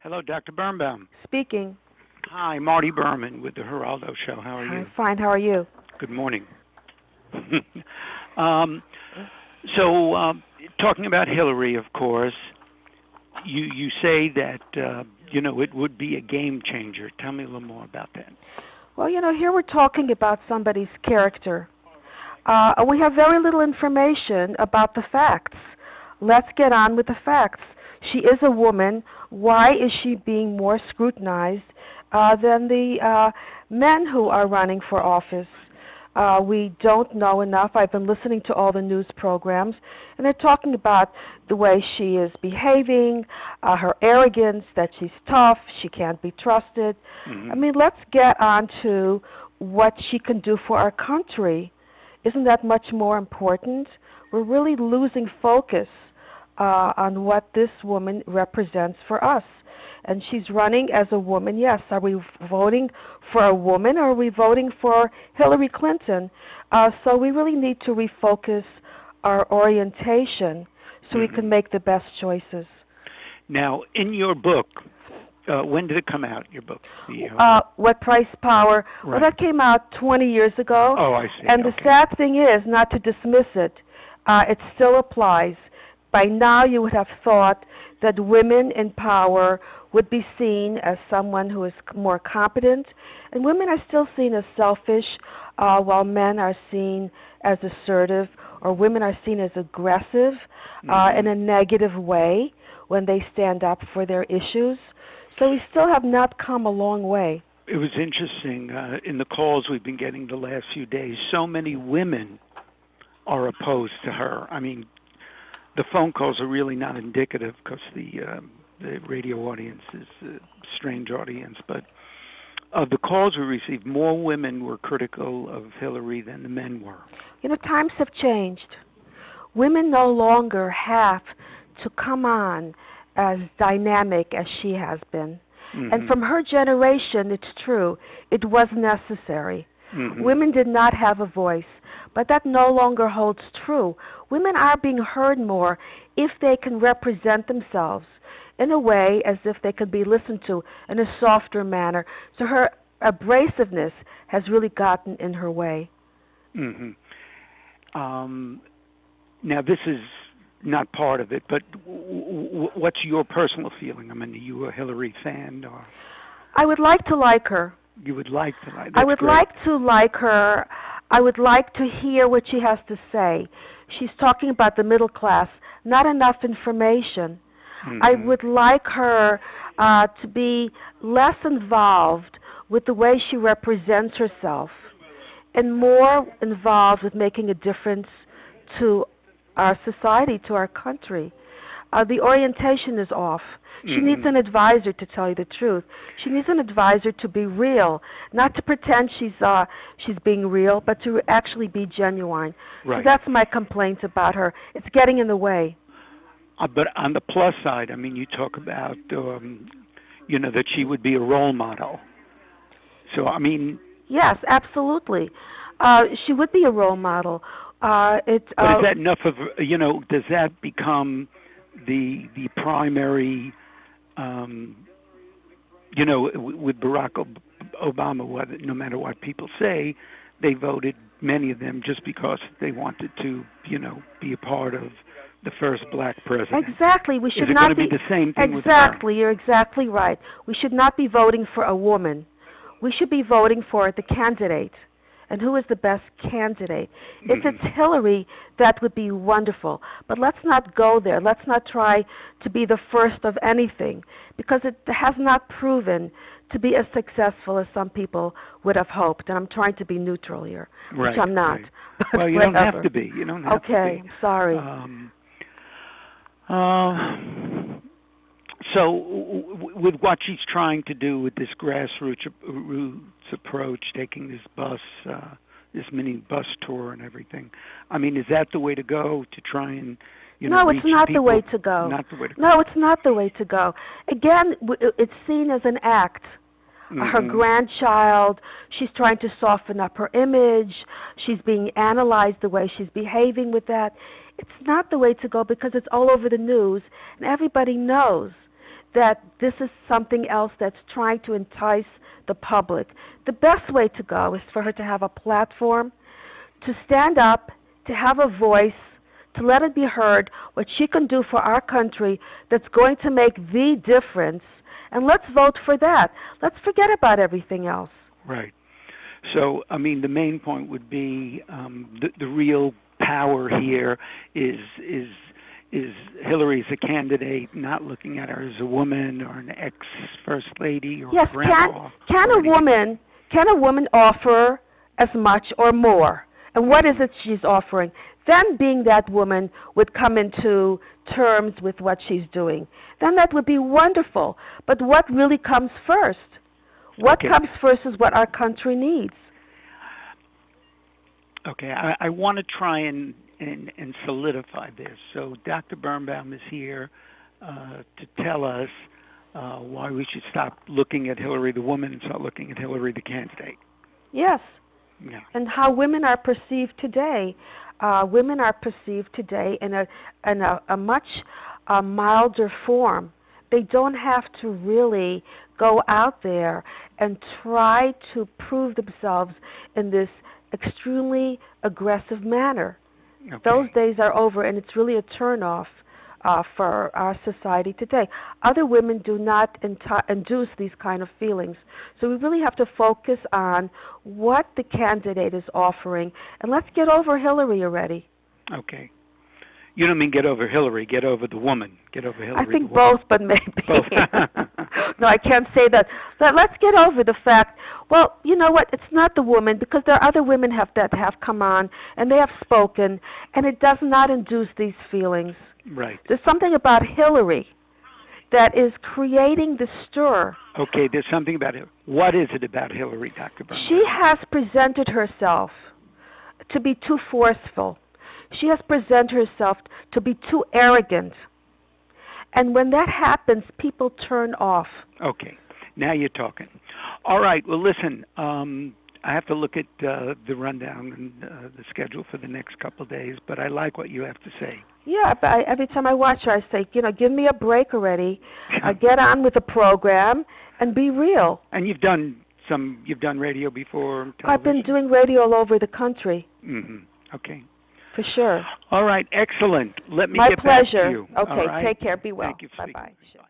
Hello, Dr. Birnbaum. Speaking. Hi, Marty Berman with the Heraldo Show. How are you? I'm fine. How are you? Good morning. Talking about Hillary, of course, you say that, it would be a game changer. Tell me a little more about that. Well, here we're talking about somebody's character. We have very little information about the facts. Let's get on with the facts. She is a woman. Why is she being more scrutinized than the men who are running for office? We don't know enough. I've been listening to all the news programs, and they're talking about the way she is behaving, her arrogance, that she's tough, she can't be trusted. Mm-hmm. I mean, let's get on to what she can do for our country. Isn't that much more important? We're really losing focus on what this woman represents for us. And she's running as a woman, yes. Are we voting for a woman, or are we voting for Hillary Clinton? So we really need to refocus our orientation so we can make the best choices. Now, in your book, when did it come out, your book? What Price Power? Right. Well, that came out 20 years ago. Oh, I see. And the sad thing is, not to dismiss it, it still applies. By now you would have thought that women in power would be seen as someone who is more competent, and women are still seen as selfish, while men are seen as assertive, or women are seen as aggressive in a negative way when they stand up for their issues. So we still have not come a long way. It was interesting, in the calls we've been getting the last few days, so many women are opposed to her. I mean, the phone calls are really not indicative because the radio audience is a strange audience. But of the calls we received, more women were critical of Hillary than the men were. Times have changed. Women no longer have to come on as dynamic as she has been. Mm-hmm. And from her generation, it's true, it was necessary. Mm-hmm. Women did not have a voice, but that no longer holds true. Women are being heard more if they can represent themselves in a way as if they could be listened to in a softer manner. So her abrasiveness has really gotten in her way. Mm-hmm. Now, this is not part of it, but what's your personal feeling? I mean, are you a Hillary fan? Or? I would like to like her. You would like to like her? I would like to like her. I would like to hear what she has to say. She's talking about the middle class, not enough information. Mm-hmm. I would like her to be less involved with the way she represents herself and more involved with making a difference to our society, to our country. The orientation is off. She needs an advisor, to tell you the truth. She needs an advisor to be real, not to pretend she's being real, but to actually be genuine. Right. So that's my complaint about her. It's getting in the way. But on the plus side, I mean, you talk about, that she would be a role model. So, I mean... Yes, absolutely. She would be a role model. But is that enough of, does that become the primary, with Barack Obama, no matter what people say, they voted, many of them, just because they wanted to, be a part of the first black president. Exactly. We should Is it not going to be the same thing with her? Exactly. You're exactly right. We should not be voting for a woman. We should be voting for the candidate. And who is the best candidate? If it's Hillary, that would be wonderful. But let's not go there. Let's not try to be the first of anything, because it has not proven to be as successful as some people would have hoped. And I'm trying to be neutral here, which I'm not. Right. Well, you don't have to be. You don't have to be. Okay, I'm sorry. So with what she's trying to do with this grassroots approach, taking this mini bus tour and everything, I mean, is that the way to go, to try and, No, reach it's not people? the way to go. Not the way to go. No, it's not the way to go. Again, it's seen as an act. Her grandchild, she's trying to soften up her image. She's being analyzed the way she's behaving with that. It's not the way to go because it's all over the news, and everybody knows that this is something else that's trying to entice the public. The best way to go is for her to have a platform, to stand up, to have a voice, to let it be heard, what she can do for our country that's going to make the difference. And let's vote for that. Let's forget about everything else. Right. So, I mean, the main point would be the real power here is Hillary as a candidate, not looking at her as a woman or an ex-first lady or yes, grandma. Can a woman offer as much or more? And what is it she's offering? Then being that woman would come into terms with what she's doing. Then that would be wonderful. But what really comes first? What comes first is what our country needs. Okay, I want to try and solidify this. So Dr. Birnbaum is here to tell us why we should stop looking at Hillary the woman and start looking at Hillary the candidate. Yes. Yeah. And how women are perceived today. Women are perceived today in a much milder form. They don't have to really go out there and try to prove themselves in this extremely aggressive manner. Okay. Those days are over, and it's really a turnoff for our society today. Other women do not induce these kind of feelings. So we really have to focus on what the candidate is offering, and let's get over Hillary already. Okay. You don't mean get over Hillary, get over the woman. Get over Hillary. I think both, but maybe. Both. No, I can't say that. But let's get over the fact, well, you know what, it's not the woman, because there are other women that have come on, and they have spoken, and it does not induce these feelings. Right. There's something about Hillary that is creating the stir. Okay, there's something about it. What is it about Hillary, Dr. Birnbaum? She has presented herself to be too forceful. She has presented herself to be too arrogant. And when that happens, people turn off. Okay. Now you're talking. All right. Well, listen, I have to look at the rundown and the schedule for the next couple of days, but I like what you have to say. Yeah, but every time I watch her, I say, give me a break already. Get on with the program and be real. And you've done radio before? Television? I've been doing radio all over the country. Mm-hmm. Okay. For sure. All right. Excellent. Let me My get pleasure. back to you. Okay. All right? Take care. Be well. Thank you for Bye-bye. speaking. Sure.